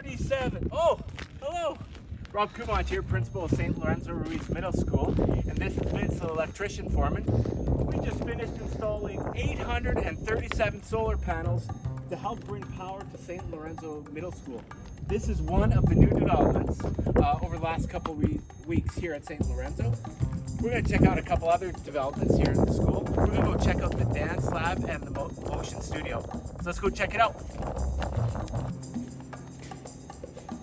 37. Oh, hello. Rob Coumont here, principal of St. Lorenzo Ruiz Middle School, and this is Vince, the electrician foreman. We just finished installing 837 solar panels to help bring power to St. Lorenzo Middle School. This is one of the new developments over the last couple weeks here at St. Lorenzo. We're going to check out a couple other developments here in the school. We're going to go check out the dance lab and the motion studio. So let's go check it out.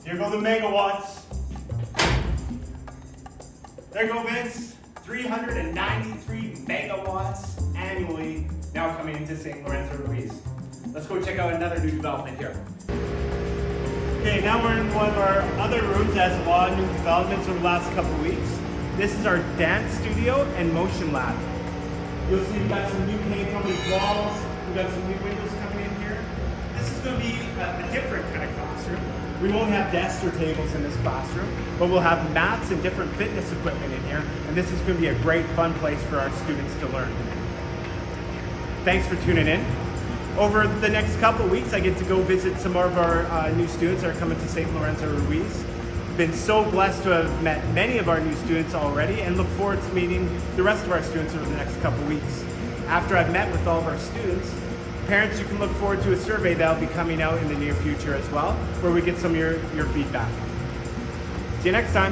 Here go the megawatts. There go Vince. 393 megawatts annually now coming into St. Lorenzo Ruiz. Let's go check out another new development here. Okay, now we're in one of our other rooms that has a lot of new developments over the last couple of weeks. This is our dance studio and motion lab. You'll see we've got some new paint on these walls. We've got some new windows coming in here. This is going to be a different kind of classroom. We won't have desks or tables in this classroom, but we'll have mats and different fitness equipment in here, and this is going to be a great fun place for our students to learn. Thanks for tuning in. Over the next couple of weeks, I get to go visit some of our new students that are coming to St. Lorenzo Ruiz. Been so blessed to have met many of our new students already and look forward to meeting the rest of our students over the next couple of weeks. After I've met with all of our students, parents, you can look forward to a survey that'll be coming out in the near future as well, where we get some of your feedback. See you next time.